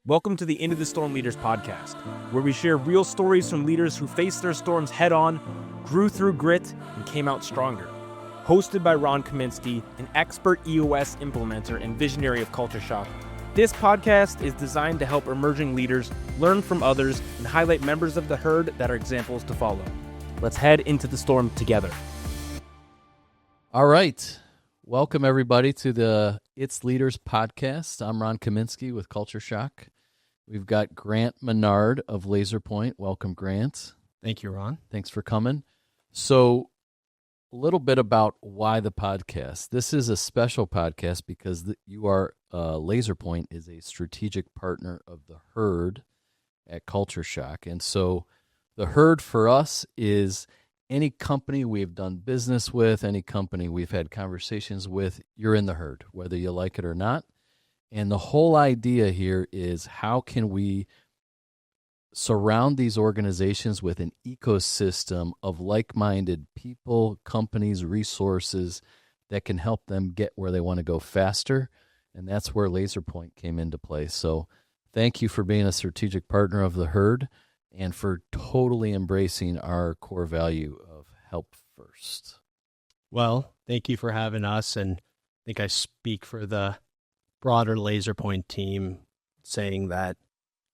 Welcome to the Into the Storm Leaders podcast, where we share real stories from leaders who faced their storms head on, grew through grit, and came out stronger. Hosted by Ron Kaminski, an expert EOS implementer and visionary of CultureShoc, this podcast is designed to help emerging leaders learn from others and highlight members of the herd that are examples to follow. Let's head into the storm together. All right. Welcome, everybody, to the It's Leaders podcast. I'm Ron Kaminski with CultureShoc. We've got Grant Manard of LaserPoint. Welcome, Grant. Thank you, Ron. Thanks for coming. So, a little bit about why the podcast. This is a special podcast because LaserPoint is a strategic partner of the herd at CultureShoc. And so, the herd for us is any company we've done business with, any company we've had conversations with, you're in the herd, whether you like it or not. And the whole idea here is how can we surround these organizations with an ecosystem of like-minded people, companies, resources that can help them get where they want to go faster. And that's where LaserPoint came into play. So thank you for being a strategic partner of the herd and for totally embracing our core value of help first. Well, thank you for having us. And I think I speak for the broader LaserPoint team saying that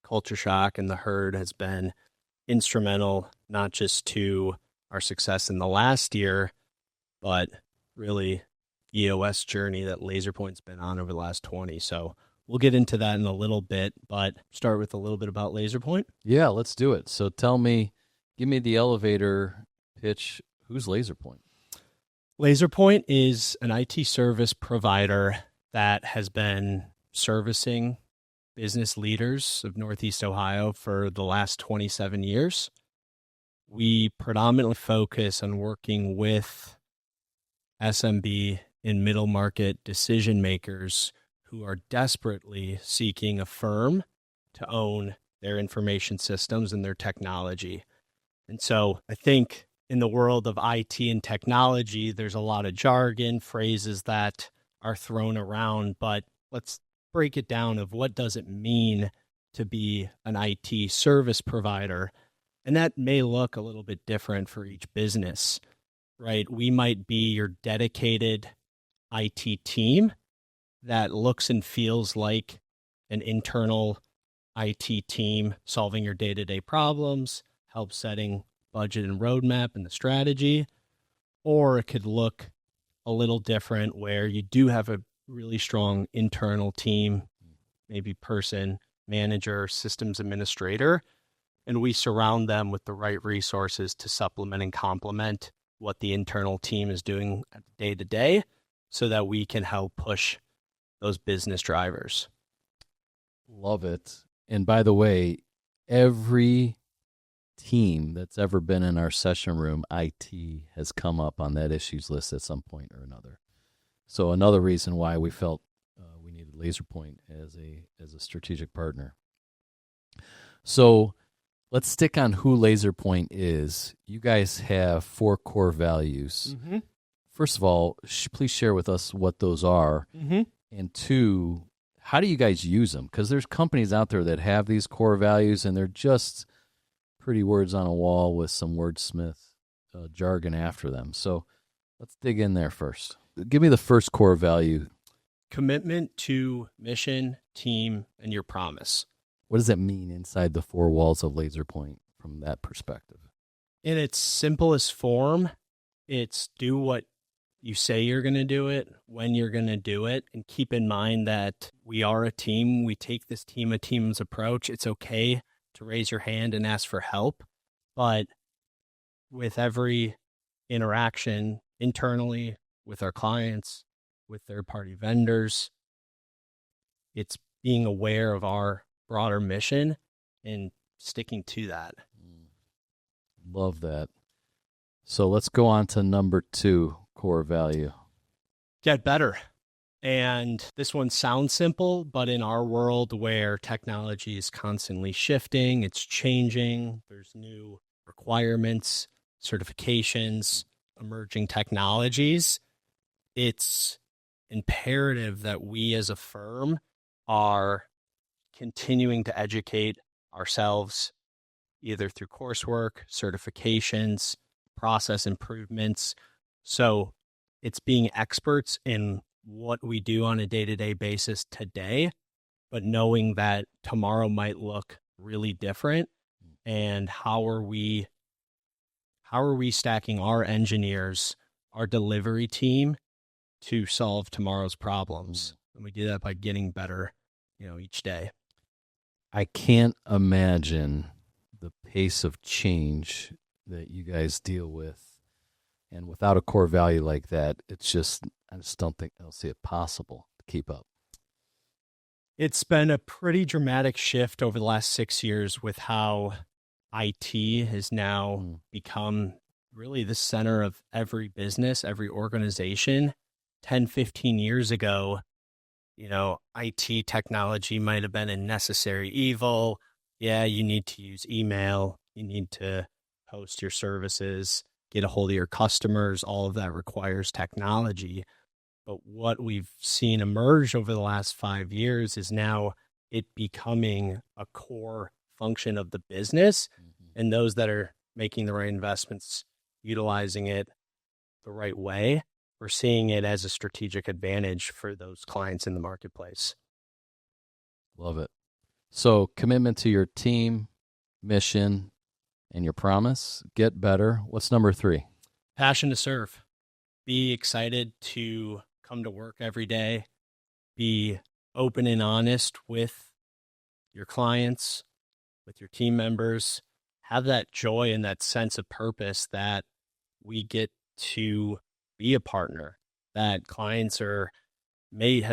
CultureShoc and the herd has been instrumental, not just to our success in the last year, but really EOS journey that LaserPoint's been on over the last 20. So we'll get into that in a little bit, but start with a little bit about LaserPoint. Yeah, let's do it. So give me the elevator pitch. Who's LaserPoint? LaserPoint is an IT service provider that has been servicing business leaders of Northeast Ohio for the last 27 years. We predominantly focus on working with SMB and middle market decision makers who are desperately seeking a firm to own their information systems and their technology. And so I think in the world of IT and technology, there's a lot of jargon, phrases that are thrown around, but let's break it down of what does it mean to be an IT service provider. And that may look a little bit different for each business, right? We might be your dedicated IT team that looks and feels like an internal IT team solving your day-to-day problems, help setting budget and roadmap and the strategy. Or it could look a little different where you do have a really strong internal team, maybe person, manager, systems administrator, and we surround them with the right resources to supplement and complement what the internal team is doing day to day so that we can help push those business drivers. Love it. And by the way, every team that's ever been in our session room, IT has come up on that issues list at some point or another. So another reason why we felt we needed LaserPoint as a strategic partner. So let's stick on who LaserPoint is. You guys have 4 core values. Mm-hmm. First of all, please share with us what those are. Mm-hmm. And 2, how do you guys use them? Because there's companies out there that have these core values and they're just pretty words on a wall with some wordsmith jargon after them. So let's dig in there first. Give me the first core value. Commitment to mission, team, and your promise. What does that mean inside the 4 walls of LaserPoint from that perspective? In its simplest form, it's do what you say you're going to do it, when you're going to do it, and keep in mind that we are a team. We take this team's approach. It's okay to raise your hand and ask for help, but with every interaction internally with our clients, with third-party vendors, it's being aware of our broader mission and sticking to that. Love that. So let's go on to number 2 core value. Get better. And this one sounds simple, but in our world where technology is constantly shifting, it's changing, there's new requirements, certifications, emerging technologies, it's imperative that we as a firm are continuing to educate ourselves either through coursework, certifications, process improvements. So it's being experts in what we do on a day-to-day basis today, but knowing that tomorrow might look really different. And how are we stacking our engineers, our delivery team to solve tomorrow's problems? And we do that by getting better, each day. I can't imagine the pace of change that you guys deal with. And without a core value like that, I just don't see it possible to keep up. It's been a pretty dramatic shift over the last 6 years with how IT has now become really the center of every business, every organization. 10, 15 years ago, IT technology might have been a necessary evil. Yeah, you need to use email. You need to host your services, get a hold of your customers. All of that requires technology. But what we've seen emerge over the last 5 years is now it becoming a core function of the business. And those that are making the right investments, utilizing it the right way, we're seeing it as a strategic advantage for those clients in the marketplace. Love it. So commitment to your team, mission, and your promise. Get better. What's number 3? Passion to serve. Be excited to come to work every day. Be open and honest with your clients, with your team members. Have that joy and that sense of purpose that we get to be a partner, that clients had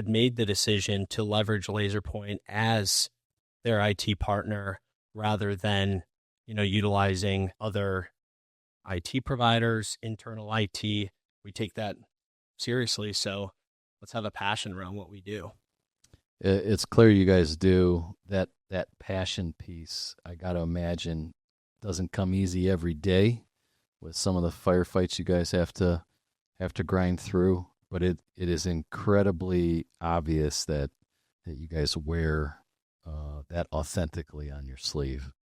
made the decision to leverage LaserPoint as their IT partner rather than, utilizing other IT providers, internal IT. We take that seriously. So let's have a passion around what we do. It's clear you guys do. That passion piece, I got to imagine, doesn't come easy every day with some of the firefights you guys have to grind through, but it is incredibly obvious that you guys wear that authentically on your sleeve.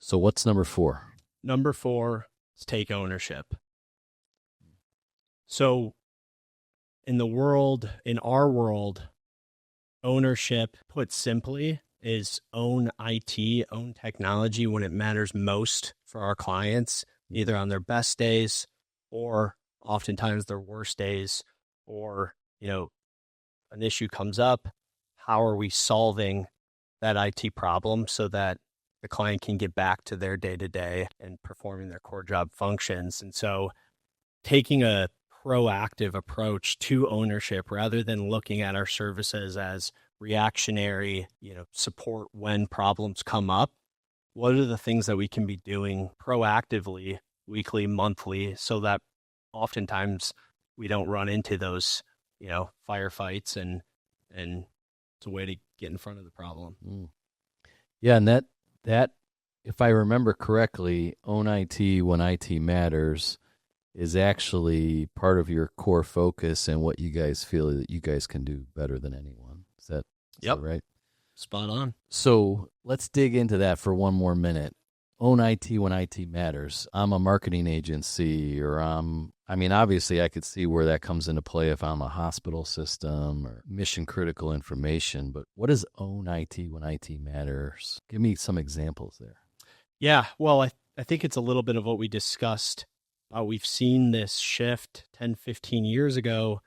So what's number 4? Number 4 is take ownership. So in our world, ownership, put simply, is own IT, own technology when it matters most for our clients, either on their best days or oftentimes their worst days, or, an issue comes up. How are we solving that IT problem so that the client can get back to their day-to-day and performing their core job functions? And so taking a proactive approach to ownership rather than looking at our services as reactionary, support when problems come up. What are the things that we can be doing proactively, weekly, monthly, so that oftentimes we don't run into those, firefights and it's a way to get in front of the problem. Yeah. And that, if I remember correctly, own IT when IT matters is actually part of your core focus and what you guys feel that you guys can do better than anyone. Is that right? Spot on. So let's dig into that for one more minute. Own IT when IT matters. I'm a marketing agency, or obviously I could see where that comes into play if I'm a hospital system or mission critical information, but what is own IT when IT matters? Give me some examples there. Yeah, well, I think it's a little bit of what we discussed. We've seen this shift 10, 15 years ago.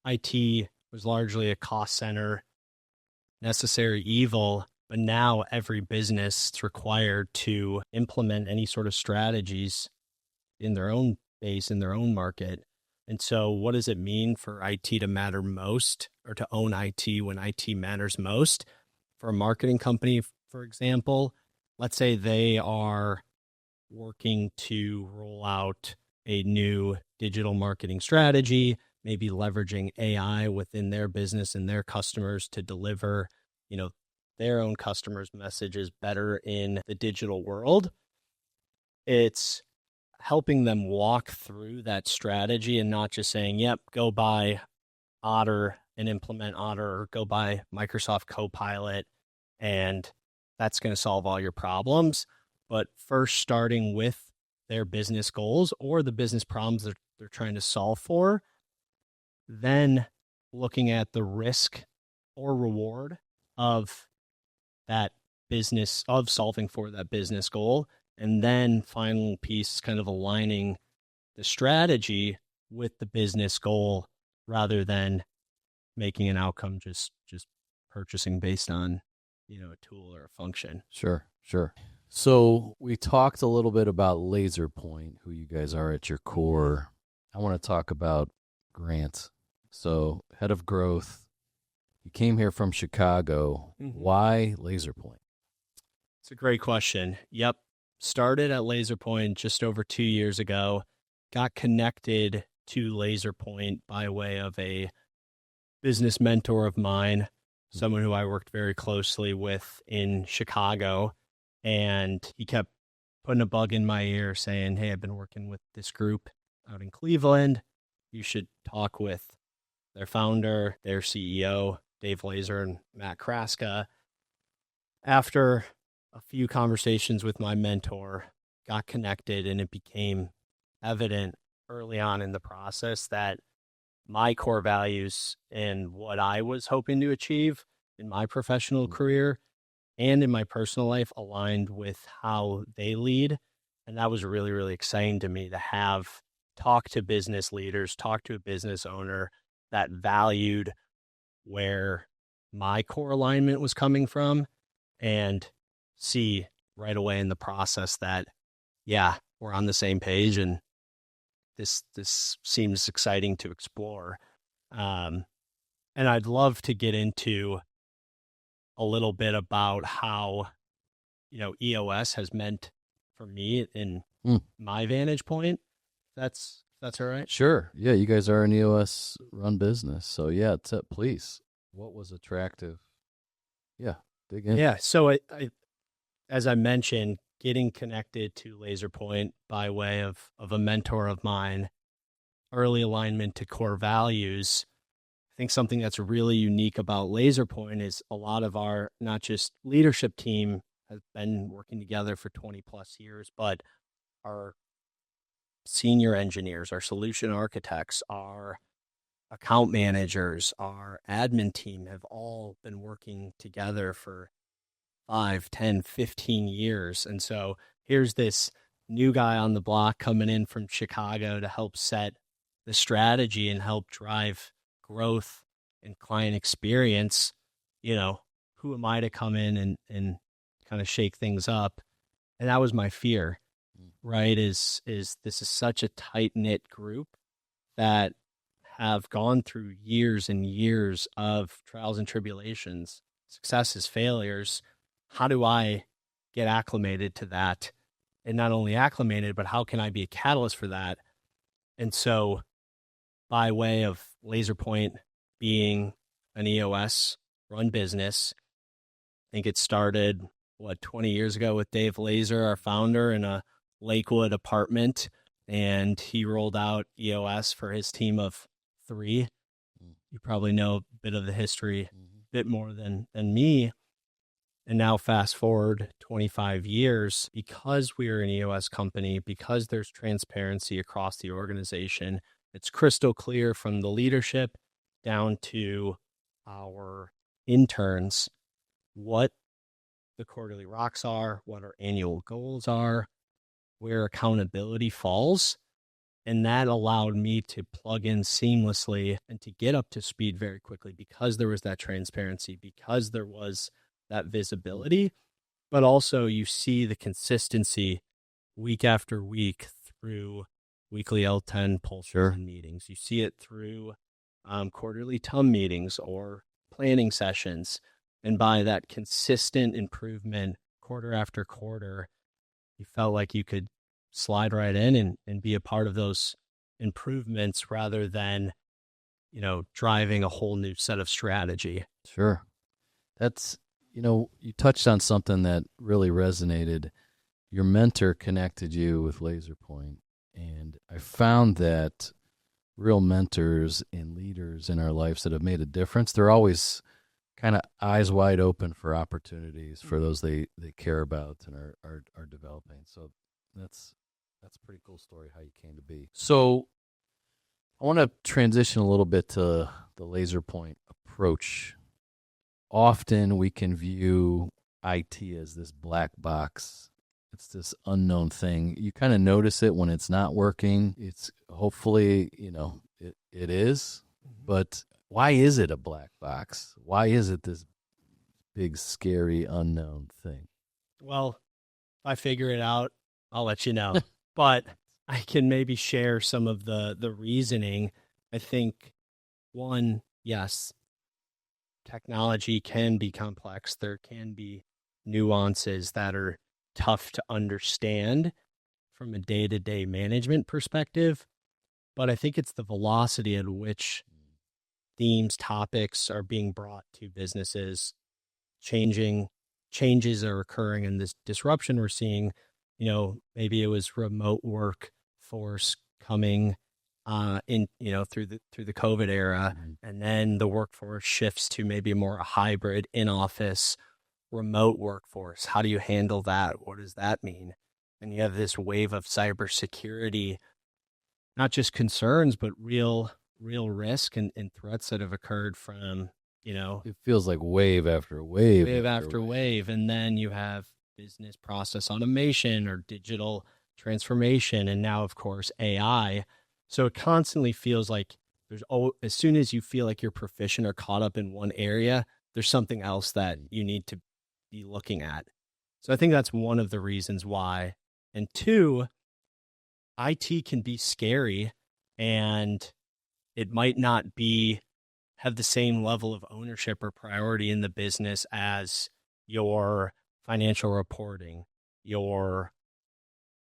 IT was largely a cost center, necessary evil. But now every business is required to implement any sort of strategies in their own base, in their own market. And so what does it mean for IT to matter most, or to own IT when IT matters most? For a marketing company, for example, let's say they are working to roll out a new digital marketing strategy, maybe leveraging AI within their business and their customers to deliver, their own customers' messages better in the digital world. It's helping them walk through that strategy and not just saying, yep, go buy Otter and implement Otter, or go buy Microsoft Copilot and that's going to solve all your problems. But first, starting with their business goals or the business problems that they're trying to solve for, then looking at the risk or reward of that business, of solving for that business goal. And then final piece, kind of aligning the strategy with the business goal rather than making an outcome just purchasing based on, a tool or a function. Sure. So we talked a little bit about LaserPoint, who you guys are at your core. I want to talk about Grant. So head of growth, you came here from Chicago. Mm-hmm. Why LaserPoint? It's a great question. Yep. Started at LaserPoint just over 2 years ago. Got connected to LaserPoint by way of a business mentor of mine, someone who I worked very closely with in Chicago. And he kept putting a bug in my ear saying, hey, I've been working with this group out in Cleveland. You should talk with their founder, their CEO, Dave Laser and Matt Kraska. After a few conversations with my mentor, got connected, and it became evident early on in the process that my core values and what I was hoping to achieve in my professional career and in my personal life aligned with how they lead. And that was really, really exciting to me to have talk to business leaders, talk to a business owner that valued where my core alignment was coming from, and see right away in the process that, yeah, we're on the same page and this seems exciting to explore. And I'd love to get into a little bit about how, EOS has meant for me in my vantage point. That's all right. Sure. Yeah, you guys are an EOS run business. So yeah, please. What was attractive? Yeah, dig in. Yeah. So I as I mentioned, getting connected to LaserPoint by way of a mentor of mine, early alignment to core values. I think something that's really unique about LaserPoint is a lot of our, not just leadership team has been working together for 20 plus years, but our senior engineers, our solution architects, our account managers, our admin team have all been working together for 5, 10, 15 years. And so here's this new guy on the block coming in from Chicago to help set the strategy and help drive growth and client experience. Who am I to come in and kind of shake things up? And that was my fear, right? Is this is such a tight-knit group that have gone through years and years of trials and tribulations, successes, failures. How do I get acclimated to that? And not only acclimated, but how can I be a catalyst for that? And so by way of LaserPoint being an EOS run business, I think it started, 20 years ago with Dave Laser, our founder, in a Lakewood apartment. And he rolled out EOS for his team of 3. You probably know a bit of the history, a bit more than me. And now fast forward 25 years, because we are an EOS company, because there's transparency across the organization, it's crystal clear from the leadership down to our interns what the quarterly rocks are, what our annual goals are, where accountability falls. And that allowed me to plug in seamlessly and to get up to speed very quickly because there was that transparency, because there was that visibility, but also you see the consistency week after week through weekly L10 pulse meetings. You see it through quarterly TUM meetings or planning sessions. And by that consistent improvement quarter after quarter, you felt like you could slide right in and be a part of those improvements rather than, driving a whole new set of strategy. Sure. That's, you touched on something that really resonated. Your mentor connected you with LaserPoint, and I found that real mentors and leaders in our lives that have made a difference, they're always kind of eyes wide open for opportunities for those they care about and are developing. So that's a pretty cool story how you came to be. So I want to transition a little bit to the LaserPoint approach. Often we can view IT as this black box. It's this unknown thing. You kind of notice it when it's not working. It's hopefully, it is, but why is it a black box? Why is it this big, scary, unknown thing? Well, if I figure it out, I'll let you know. But I can maybe share some of the reasoning. I think, one, yes, technology can be complex. There can be nuances that are tough to understand from a day-to-day management perspective. But I think it's the velocity at which themes, topics are being brought to businesses, changes are occurring, and this disruption we're seeing. Maybe it was remote work force coming through the COVID era, and then the workforce shifts to maybe more a hybrid in-office remote workforce. How do you handle that? What does that mean? And you have this wave of cybersecurity, not just concerns, but real risk and threats that have occurred from, it feels like wave after wave. Wave after wave. And then you have business process automation or digital transformation. And now, of course, AI. So it constantly feels like as soon as you feel like you're proficient or caught up in one area, there's something else that you need to be looking at. So I think that's one of the reasons why. And two, IT can be scary, and it might not have the same level of ownership or priority in the business as your financial reporting, your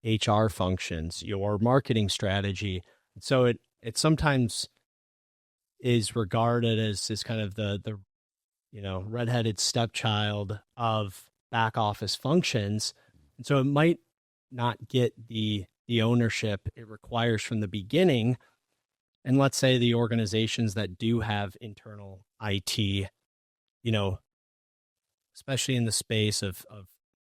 HR functions, your marketing strategy. So it sometimes is regarded as this kind of the redheaded stepchild of back office functions. And so it might not get the ownership it requires from the beginning. And let's say the organizations that do have internal IT, especially in the space of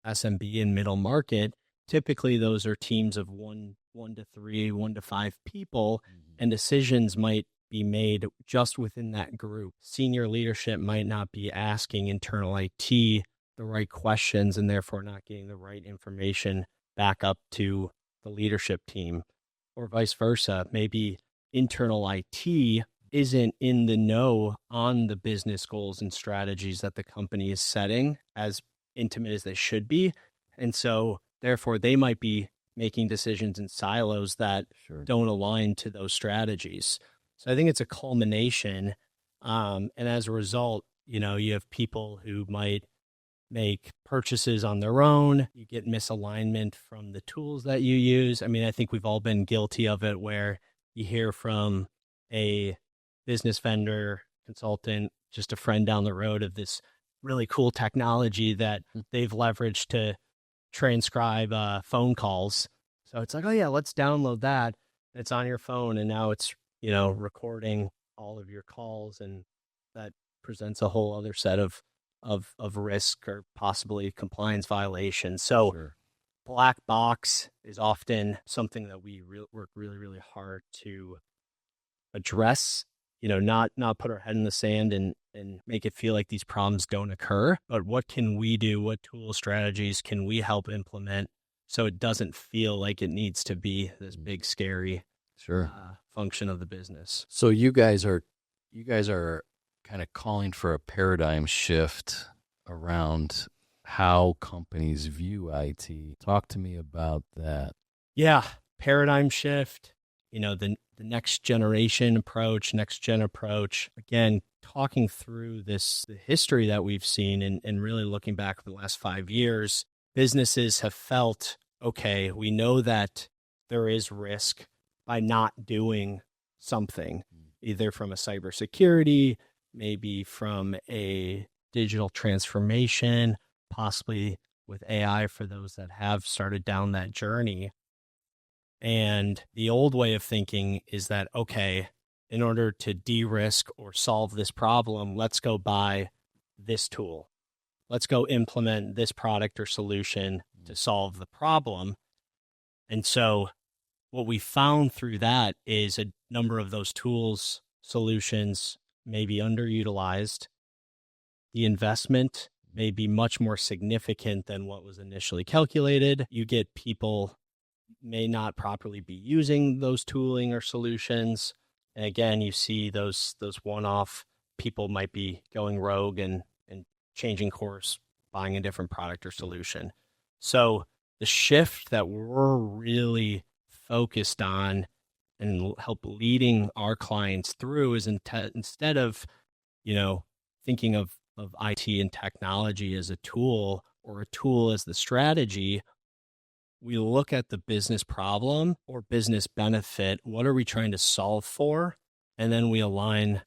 SMB and middle market, typically those are teams of one to three, 1 to 5 people, and decisions might be made just within that group. Senior leadership might not be asking internal IT the right questions and therefore not getting the right information back up to the leadership team, or vice versa. Maybe internal IT isn't in the know on the business goals and strategies that the company is setting as intimate as they should be. And so therefore they might be making decisions in silos that don't align to those strategies. So I think it's a culmination. And as a result, you have people who might make purchases on their own. You get misalignment from the tools that you use. I mean, I think we've all been guilty of it, where you hear from a business vendor, consultant, just a friend down the road, of this really cool technology that they've leveraged to transcribe phone calls. So it's like, oh yeah, let's download that. It's on your phone, and now it's, recording all of your calls, and that presents a whole other set of risk or possibly compliance violations. So black box is often something that we work really, really hard to address, not put our head in the sand and make it feel like these problems don't occur, but what can we do? What tool strategies can we help implement so it doesn't feel like it needs to be this big, scary function of the business? So you guys are kind of calling for a paradigm shift around how companies view IT. Talk to me about that. Yeah, paradigm shift, the next generation approach, next gen approach. Again, talking through the history that we've seen and really looking back for the last 5 years, businesses have felt, okay, we know that there is risk by not doing something, either from a cybersecurity, maybe from a digital transformation, possibly with AI for those that have started down that journey. And the old way of thinking is that, okay, in order to de-risk or solve this problem, let's go buy this tool. Let's go implement this product or solution to solve the problem. And so what we found through that is a number of those tools, solutions may be underutilized. The investment may be much more significant than what was initially calculated. You get people may not properly be using those tooling or solutions. And again, you see those one-off people might be going rogue and changing course, buying a different product or solution. So the shift that we're really focused on and help leading our clients through is instead of, thinking of IT and technology as a tool or a tool as the strategy, we look at the business problem or business benefit. What are we trying to solve for? And then we align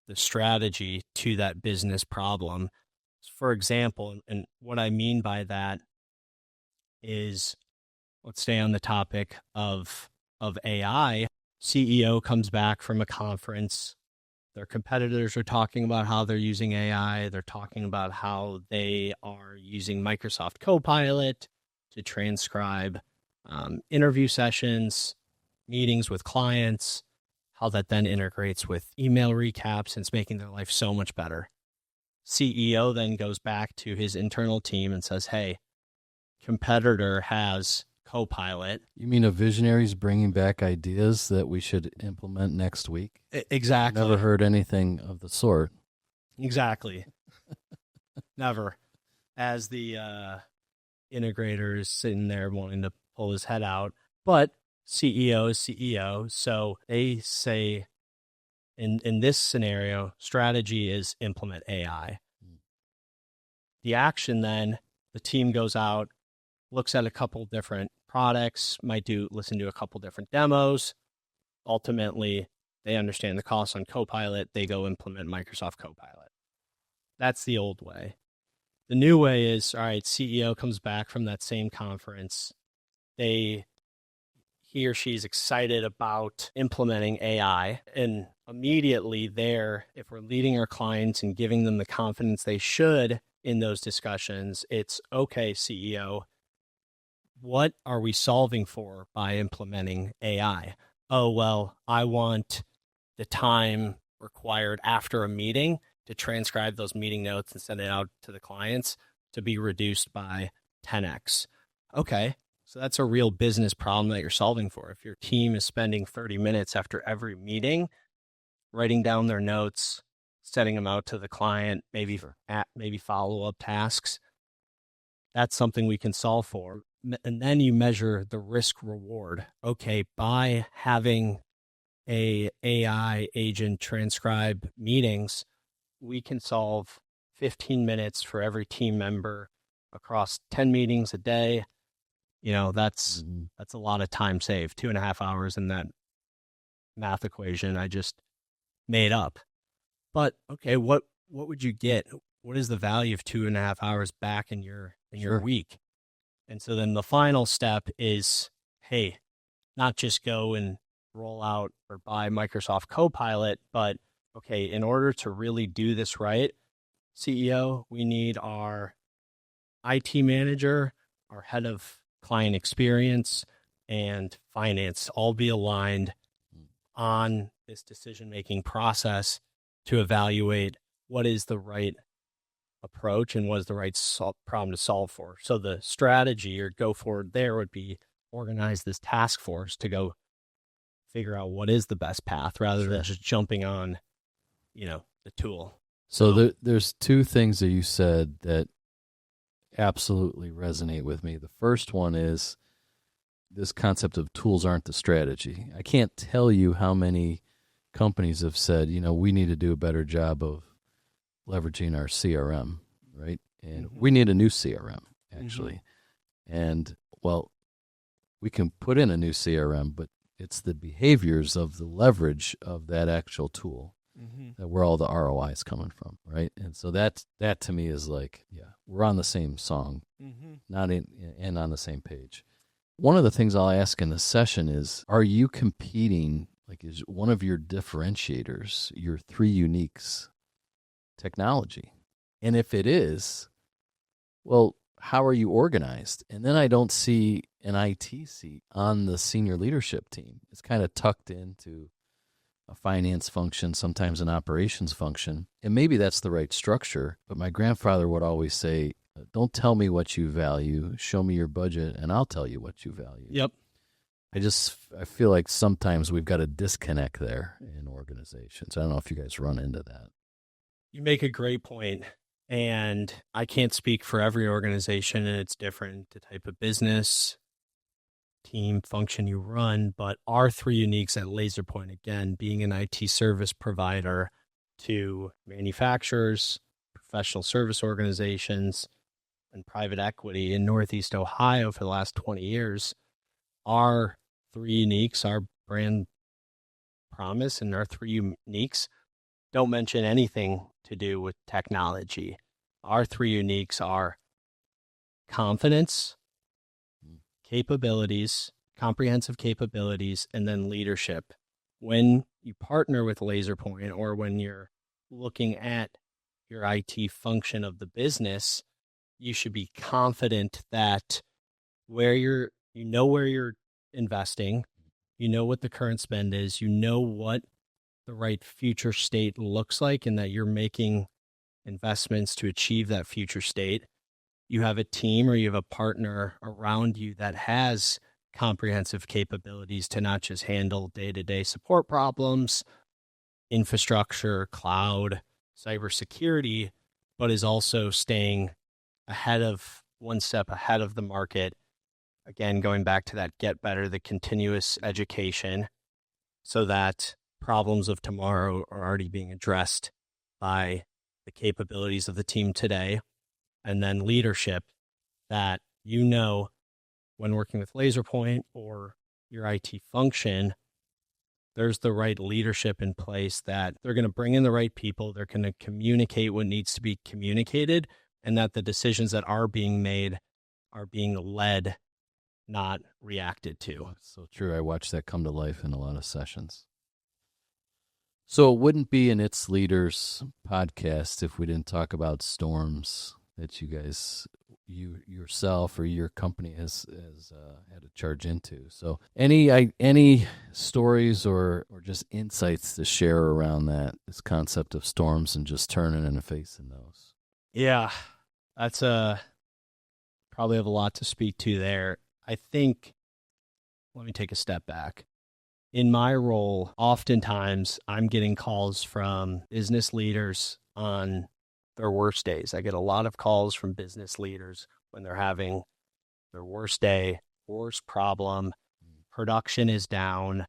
the strategy to that business problem. For example, and what I mean by that is, let's stay on the topic of AI. CEO comes back from a conference. Their competitors are talking about how they're using AI. They're talking about how they are using Microsoft Copilot to transcribe interview sessions, meetings with clients, how that then integrates with email recaps, and it's making their life so much better. CEO then goes back to his internal team and says, hey, competitor has Copilot. You mean a visionary's bringing back ideas that we should implement next week? Exactly. Never heard anything of the sort. Exactly. Never. As the integrator is sitting there wanting to pull his head out. But CEO is CEO. So they say, in this scenario, strategy is implement AI. The action then, the team goes out, looks at a couple different products, might listen to a couple different demos. Ultimately, they understand the cost on Copilot. They go implement Microsoft Copilot. That's the old way. The new way is, all right, CEO comes back from that same conference. He or she's excited about implementing AI. And immediately there, if we're leading our clients and giving them the confidence they should in those discussions, it's, okay, CEO, what are we solving for by implementing AI? Oh, well, I want the time required after a meeting to transcribe those meeting notes and send it out to the clients to be reduced by 10x. Okay, so that's a real business problem that you're solving for. If your team is spending 30 minutes after every meeting, writing down their notes, sending them out to the client, maybe follow-up tasks, that's something we can solve for. And then you measure the risk reward. Okay, by having a AI agent transcribe meetings, we can solve 15 minutes for every team member across 10 meetings a day. That's a lot of time saved, 2.5 hours in that math equation I just made up. But okay, what would you get? What is the value of 2.5 hours back in your week? And so then the final step is, hey, not just go and roll out or buy Microsoft Copilot, but okay, in order to really do this right, CEO, we need our IT manager, our head of client experience, and finance all be aligned on this decision-making process to evaluate what is the right approach and what is the right problem to solve for. So the strategy or go forward there would be organize this task force to go figure out what is the best path rather than just jumping on, the tool. So there's two things that you said that absolutely resonate with me. The first one is this concept of tools aren't the strategy. I can't tell you how many companies have said, we need to do a better job of leveraging our CRM, right? And we need a new CRM, actually. And, well, we can put in a new CRM, but it's the behaviors of the leverage of that actual tool that where all the ROI is coming from, right? And so that to me is like, we're on the same song, and on the same page. One of the things I'll ask in the session is, are you competing, is one of your differentiators, your three uniques, technology? And if it is, well, how are you organized? And then I don't see an IT seat on the senior leadership team. It's kind of tucked into a finance function, sometimes an operations function. And maybe that's the right structure. But my grandfather would always say, don't tell me what you value, show me your budget, and I'll tell you what you value. Yep. I feel like sometimes we've got a disconnect there in organizations. I don't know if you guys run into that. You make a great point. And I can't speak for every organization, and it's different, the type of business, team, function you run. But our three uniques at LaserPoint, again, being an IT service provider to manufacturers, professional service organizations, and private equity in Northeast Ohio for the last 20 years, our three uniques, our brand promise and our three uniques don't mention anything to do with technology. Our three uniques are confidence, capabilities, comprehensive capabilities, and then leadership. When you partner with LaserPoint or when you're looking at your IT function of the business, you should be confident that where you're investing, you know what the current spend is, you know what the right future state looks like, and that you're making investments to achieve that future state. You have a team or you have a partner around you that has comprehensive capabilities to not just handle day-to-day support problems, infrastructure, cloud, cybersecurity, but is also staying one step ahead of the market. Again, going back to that get better, the continuous education, so that problems of tomorrow are already being addressed by the capabilities of the team today. And then leadership, that when working with LaserPoint or your IT function, there's the right leadership in place, that they're going to bring in the right people, they're going to communicate what needs to be communicated, and that the decisions that are being made are being led, not reacted to. So true. I watched that come to life in a lot of sessions. So it wouldn't be an It's Leaders podcast if we didn't talk about storms that you yourself or your company has had to charge into. So any stories or just insights to share around this concept of storms and just turning and facing those? Yeah, that's probably have a lot to speak to there. I think, let me take a step back. In my role, oftentimes I'm getting calls from business leaders on their worst days. I get a lot of calls from business leaders when they're having their worst day, worst problem, production is down,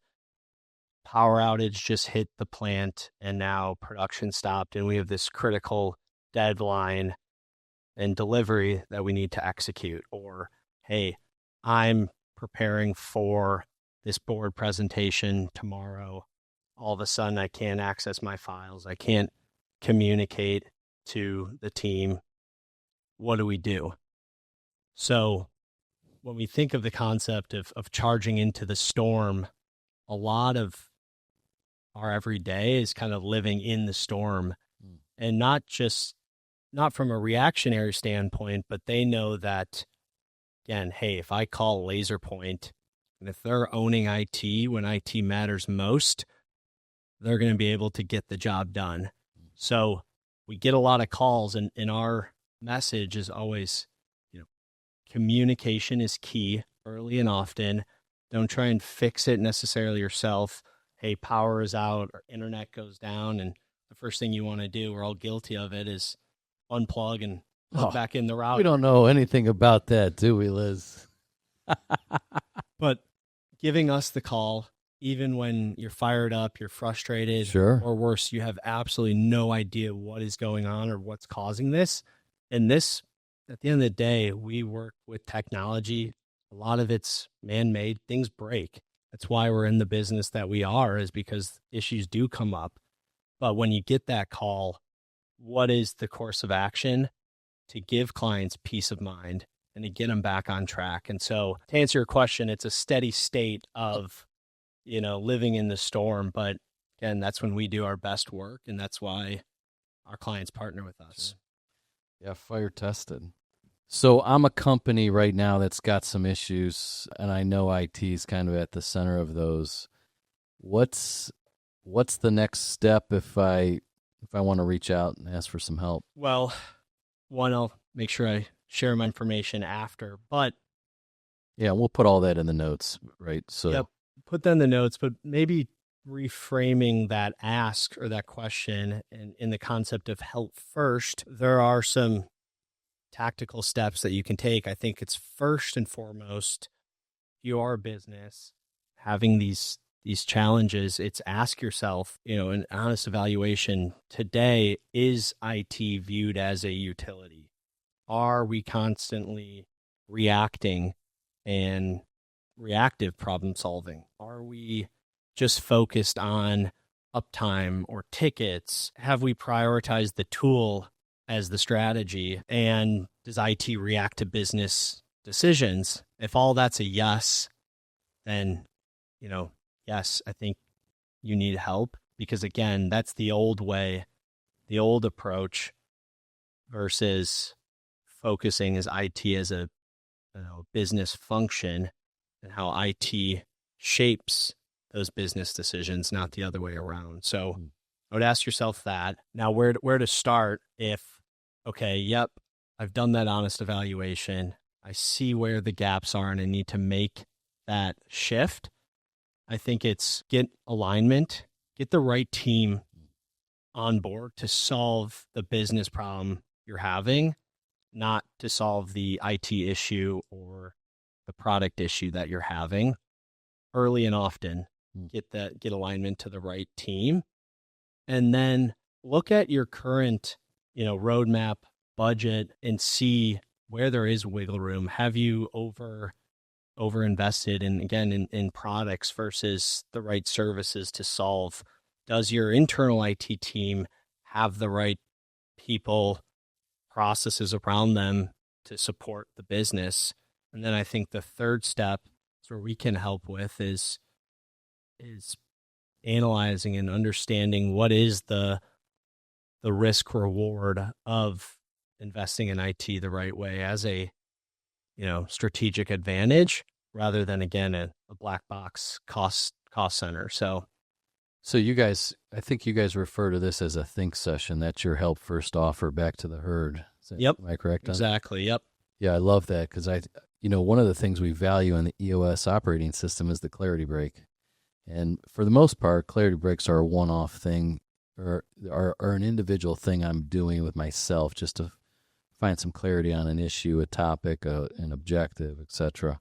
power outage just hit the plant, and now production stopped, and we have this critical deadline and delivery that we need to execute. Or, hey, I'm preparing for this board presentation tomorrow. All of a sudden, I can't access my files. I can't communicate to the team. What do we do? So when we think of the concept of charging into the storm, a lot of our everyday is kind of living in the storm, and not from a reactionary standpoint, but they know that, again, hey, if I call LaserPoint, and if they're owning IT when IT matters most, they're going to be able to get the job done. So we get a lot of calls, and our message is always, communication is key early and often. Don't try and fix it necessarily yourself. Hey, power is out or internet goes down, and the first thing you want to do, we're all guilty of it, is unplug and plug back in the router. We don't know anything about that, do we, Liz? But giving us the call, even when you're fired up, you're frustrated, sure, or worse, you have absolutely no idea what is going on or what's causing this. And this, at the end of the day, we work with technology. A lot of it's man-made. Things break. That's why we're in the business that we are, is because issues do come up. But when you get that call, what is the course of action to give clients peace of mind and to get them back on track? And so, to answer your question, it's a steady state of, living in the storm. But again, that's when we do our best work, and that's why our clients partner with us. Sure. Yeah, fire tested. So I'm a company right now that's got some issues, and I know IT is kind of at the center of those. What's the next step if I want to reach out and ask for some help? Well, one, I'll make sure I share my information after, but Yeah, we'll put all that in the notes, right? So yep, put that in the notes, but maybe reframing that ask or that question in the concept of help first, there are some tactical steps that you can take. I think it's first and foremost, your business having these challenges, it's ask yourself, an honest evaluation today, is IT viewed as a utility? Are we constantly reacting and reactive problem solving? Are we just focused on uptime or tickets? Have we prioritized the tool as the strategy? And does IT react to business decisions? If all that's a yes, then, yes, I think you need help, because again, that's the old way, the old approach versus focusing as IT as a business function and how IT shapes those business decisions, not the other way around. So I would ask yourself that. Now, where to start if, okay, yep, I've done that honest evaluation. I see where the gaps are and I need to make that shift. I think it's get alignment, get the right team on board to solve the business problem you're having, not to solve the IT issue or the product issue that you're having. Early and often, get alignment to the right team, and then look at your current, roadmap, budget, and see where there is wiggle room. Have you over invested in products versus the right services to solve? Does your internal IT team have the right people, processes around them to support the business? And then I think the third step is where we can help with is analyzing and understanding what is the risk reward of investing in IT the right way as a strategic advantage, rather than, again, a black box cost center. So you guys, I think you guys refer to this as a think session. That's your help first offer back to the herd. Yep. Am I correct? Exactly. Yep. Yeah, I love that, because one of the things we value in the EOS operating system is the clarity break. And for the most part, clarity breaks are a one-off thing, or are an individual thing I'm doing with myself just to find some clarity on an issue, a topic, an objective, etc.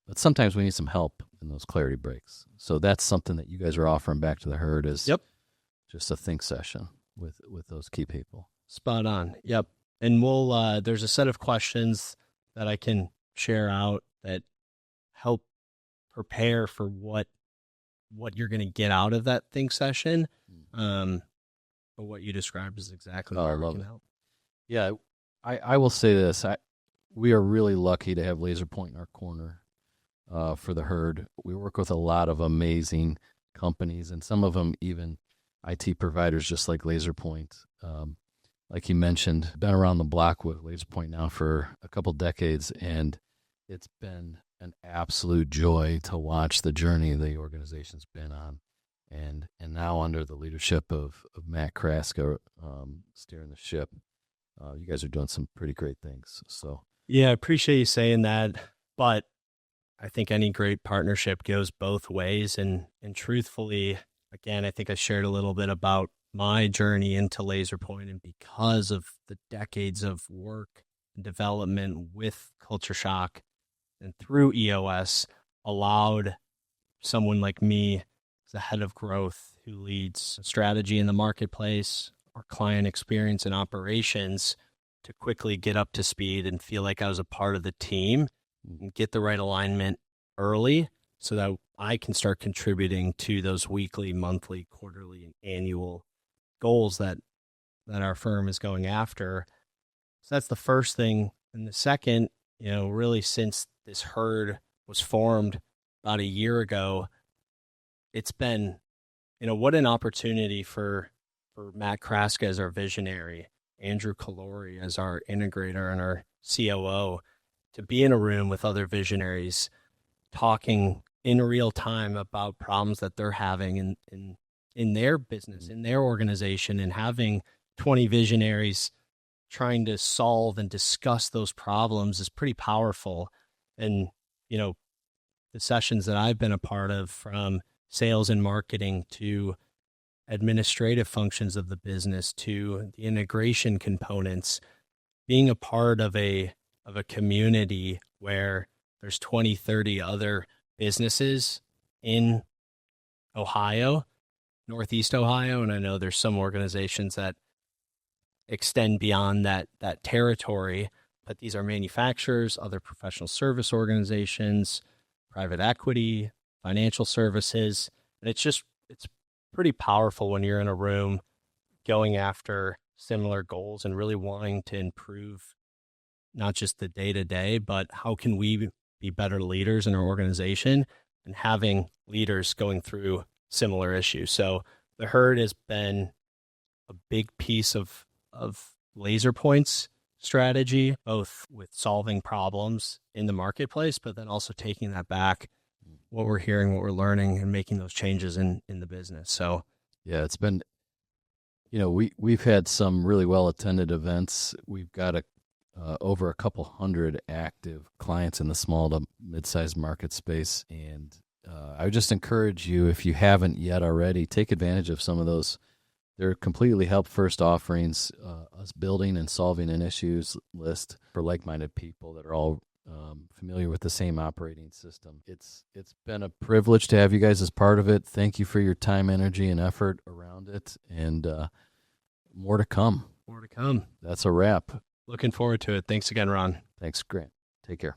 But sometimes we need some help in those clarity breaks. So that's something that you guys are offering back to the herd is just a think session with those key people. Spot on. Yep. And we'll there's a set of questions that I can share out that help prepare for what you're going to get out of that think session. But what you described is exactly where we can help. Yeah, I will say this. We are really lucky to have LaserPoint in our corner for the herd. We work with a lot of amazing companies, and some of them even IT providers just like LaserPoint. Like you mentioned, been around the block with LaserPoint now for a couple decades, and it's been an absolute joy to watch the journey the organization's been on. And now under the leadership of Matt Kraska steering the ship, you guys are doing some pretty great things. So yeah, I appreciate you saying that. But I think any great partnership goes both ways. And truthfully, again, I think I shared a little bit about my journey into LaserPoint, and because of the decades of work and development with CultureShoc and through EOS, allowed someone like me as the head of growth who leads strategy in the marketplace, our client experience and operations, to quickly get up to speed and feel like I was a part of the team and get the right alignment early so that I can start contributing to those weekly, monthly, quarterly, and annual goals that our firm is going after. So that's the first thing. And the second, really since this herd was formed about a year ago, it's been, what an opportunity for Matt Kraska as our visionary Andrew Calori as our integrator and our COO to be in a room with other visionaries talking in real time about problems that they're having in their business, in their organization, and having 20 visionaries trying to solve and discuss those problems is pretty powerful. And, the sessions that I've been a part of, from sales and marketing to administrative functions of the business to the integration components, being a part of a community where there's 20, 30 other businesses in Ohio, Northeast Ohio, and I know there's some organizations that extend beyond that territory, but these are manufacturers, other professional service organizations, private equity, financial services, and it's pretty powerful when you're in a room going after similar goals and really wanting to improve not just the day-to-day, but how can we be better leaders in our organization, and having leaders going through similar issues. So the herd has been a big piece of LaserPoint's strategy, both with solving problems in the marketplace, but then also taking that back, what we're hearing, what we're learning, and making those changes in the business. So yeah, it's been, we've had some really well-attended events. We've got over a couple hundred active clients in the small to mid-sized market space. And I would just encourage you, if you haven't yet already, take advantage of some of those. They're completely help-first offerings, us building and solving an issues list for like-minded people that are all familiar with the same operating system. It's been a privilege to have you guys as part of it. Thank you for your time, energy, and effort around it. And more to come. More to come. That's a wrap. Looking forward to it. Thanks again, Ron. Thanks, Grant. Take care.